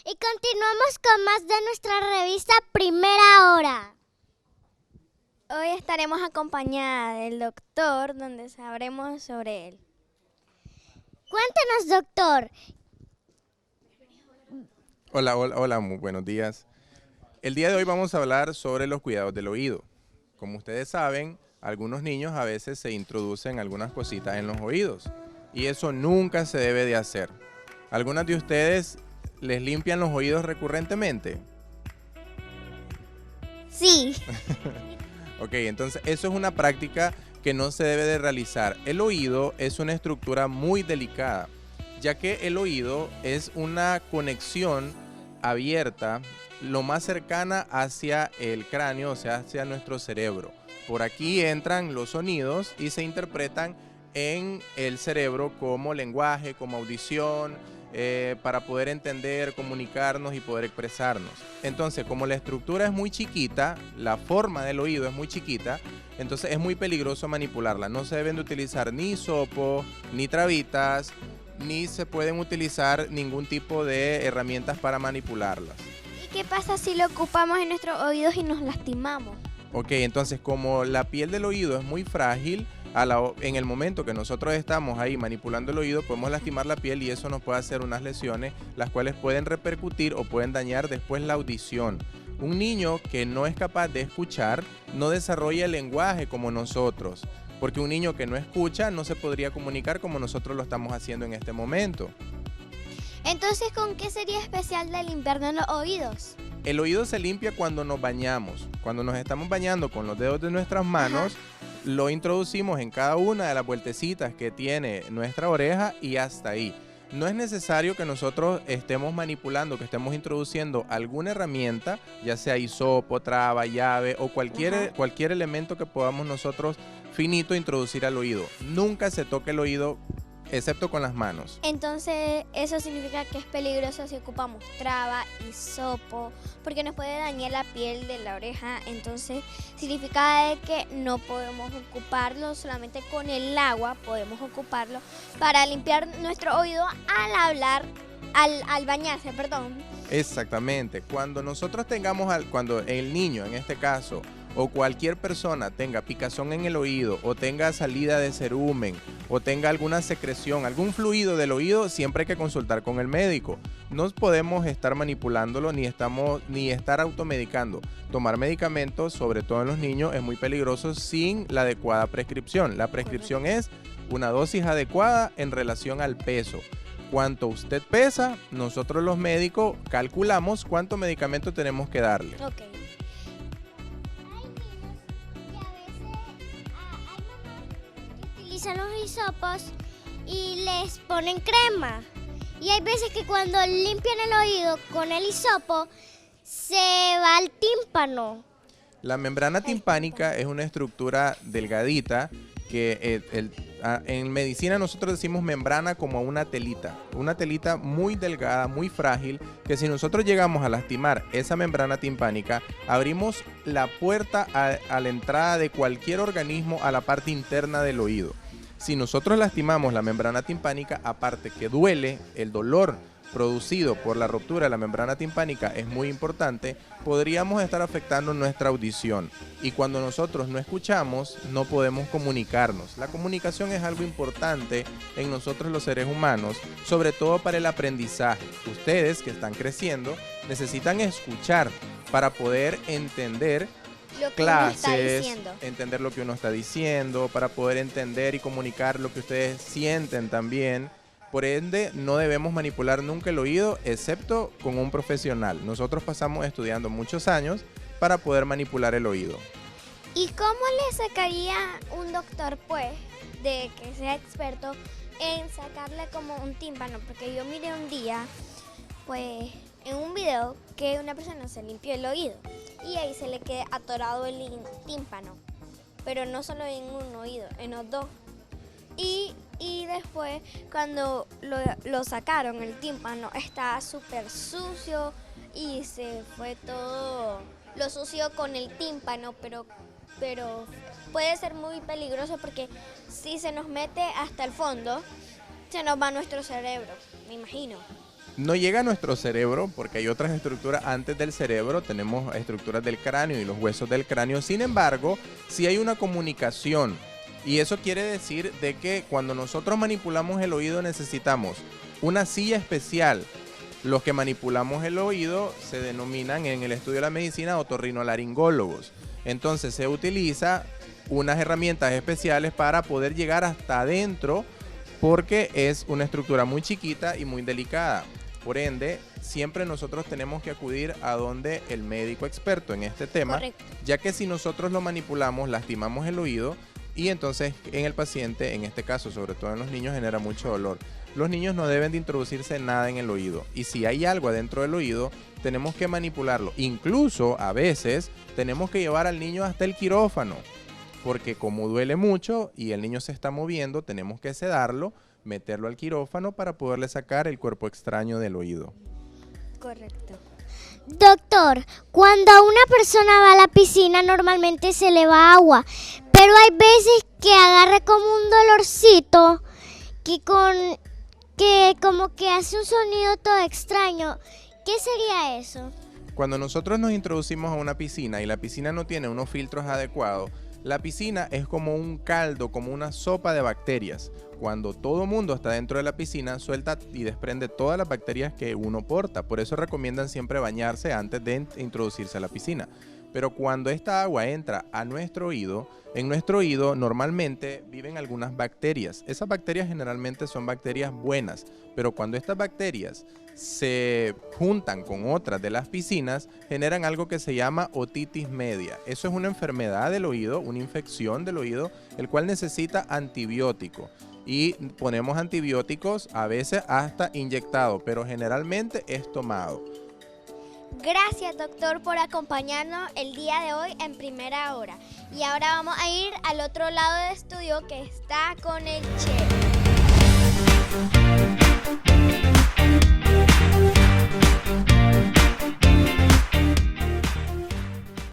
Y continuamos con más de nuestra revista Primera Hora. Hoy estaremos acompañada del doctor, donde sabremos sobre él. Cuéntenos, doctor. Hola, muy buenos días. El día de hoy vamos a hablar sobre los cuidados del oído. Como ustedes saben, algunos niños a veces se introducen algunas cositas en los oídos y eso nunca se debe de hacer. ¿Algunas de ustedes les limpian los oídos recurrentemente? Sí. Ok, entonces eso es una práctica que no se debe de realizar. El oído es una estructura muy delicada, ya que el oído es una conexión abierta lo más cercana hacia el cráneo, o sea, hacia nuestro cerebro. Por aquí entran los sonidos y se interpretan en el cerebro como lenguaje, como audición, para poder entender, comunicarnos y poder expresarnos. Entonces, como la estructura es muy chiquita, la forma del oído es muy chiquita, entonces es muy peligroso manipularla. No se deben de utilizar ni hisopo, ni trabitas, ni se pueden utilizar ningún tipo de herramientas para manipularlas. ¿Y qué pasa si lo ocupamos en nuestros oídos y nos lastimamos? Ok, entonces como la piel del oído es muy frágil, en el momento que nosotros estamos ahí manipulando el oído, podemos lastimar la piel y eso nos puede hacer unas lesiones, las cuales pueden repercutir o pueden dañar después la audición. Un niño que no es capaz de escuchar no desarrolla el lenguaje como nosotros, porque un niño que no escucha no se podría comunicar como nosotros lo estamos haciendo en este momento. Entonces, ¿con qué sería especial de limpiarnos los oídos? El oído se limpia cuando nos bañamos. Cuando nos estamos bañando con los dedos de nuestras manos, lo introducimos en cada una de las vueltecitas que tiene nuestra oreja y hasta ahí. No es necesario que nosotros estemos manipulando, que estemos introduciendo alguna herramienta, ya sea hisopo, traba, llave o cualquier elemento que podamos nosotros finito introducir al oído. Nunca se toque el oído excepto con las manos. Entonces, eso significa que es peligroso si ocupamos traba, hisopo, porque nos puede dañar la piel de la oreja. Entonces, significa de que no podemos ocuparlo solamente con el agua, podemos ocuparlo para limpiar nuestro oído al hablar, al bañarse, perdón. Exactamente. Cuando nosotros cuando el niño en este caso o cualquier persona tenga picazón en el oído o tenga salida de cerumen o tenga alguna secreción, algún fluido del oído, siempre hay que consultar con el médico. No podemos estar manipulándolo ni estar automedicando. Tomar medicamentos, sobre todo en los niños, es muy peligroso sin la adecuada prescripción. La prescripción es una dosis adecuada en relación al peso. Cuánto usted pesa, nosotros los médicos calculamos cuánto medicamento tenemos que darle. Ok. Utilizan los hisopos y les ponen crema. Y hay veces que cuando limpian el oído con el hisopo, se va al tímpano. La membrana timpánica es una estructura delgadita que en medicina nosotros decimos membrana como una telita muy delgada, muy frágil, que si nosotros llegamos a lastimar esa membrana timpánica, abrimos la puerta a la entrada de cualquier organismo a la parte interna del oído. Si nosotros lastimamos la membrana timpánica, aparte que duele, el dolor producido por la ruptura de la membrana timpánica es muy importante, podríamos estar afectando nuestra audición. Y cuando nosotros no escuchamos, no podemos comunicarnos. La comunicación es algo importante en nosotros los seres humanos, sobre todo para el aprendizaje. Ustedes que están creciendo necesitan escuchar para poder entender Lo que uno está clases, diciendo. entender lo que uno está diciendo, para poder entender y comunicar lo que ustedes sienten también. Por ende, no debemos manipular nunca el oído, excepto con un profesional. Nosotros pasamos estudiando muchos años para poder manipular el oído. ¿Y cómo le sacaría un doctor, pues, de que sea experto en sacarle como un tímpano? Porque yo miré un día, pues, en un video que una persona se limpió el oído y ahí se le queda atorado el tímpano. Pero no solo en un oído, en los dos. Y después, cuando lo sacaron, el tímpano estaba súper sucio y se fue todo lo sucio con el tímpano, pero puede ser muy peligroso porque si se nos mete hasta el fondo, se nos va nuestro cerebro, me imagino. No llega a nuestro cerebro porque hay otras estructuras antes del cerebro, tenemos estructuras del cráneo y los huesos del cráneo. Sin embargo, sí hay una comunicación y eso quiere decir de que cuando nosotros manipulamos el oído necesitamos una silla especial. Los que manipulamos el oído se denominan en el estudio de la medicina otorrinolaringólogos. Entonces se utiliza unas herramientas especiales para poder llegar hasta adentro porque es una estructura muy chiquita y muy delicada. Por ende, siempre nosotros tenemos que acudir a donde el médico experto en este tema, Correcto. ya que si nosotros lo manipulamos, lastimamos el oído y entonces en el paciente, en este caso, sobre todo en los niños, genera mucho dolor. Los niños no deben de introducirse nada en el oído y si hay algo adentro del oído, tenemos que manipularlo. Incluso a veces tenemos que llevar al niño hasta el quirófano, porque como duele mucho y el niño se está moviendo, tenemos que sedarlo, meterlo al quirófano para poderle sacar el cuerpo extraño del oído. Correcto. Doctor, cuando una persona va a la piscina normalmente se le va agua, pero hay veces que agarra como un dolorcito que como que hace un sonido todo extraño. ¿Qué sería eso? Cuando nosotros nos introducimos a una piscina y la piscina no tiene unos filtros adecuados, la piscina es como un caldo, como una sopa de bacterias. Cuando todo mundo está dentro de la piscina, suelta y desprende todas las bacterias que uno porta. Por eso recomiendan siempre bañarse antes de introducirse a la piscina. Pero cuando esta agua entra a nuestro oído, en nuestro oído normalmente viven algunas bacterias. Esas bacterias generalmente son bacterias buenas, pero cuando estas bacterias se juntan con otras de las piscinas, generan algo que se llama otitis media. Eso es una enfermedad del oído, una infección del oído, el cual necesita antibiótico. Y ponemos antibióticos a veces hasta inyectado, pero generalmente es tomado. Gracias, doctor, por acompañarnos el día de hoy en Primera Hora. Y ahora vamos a ir al otro lado del estudio que está con el chef.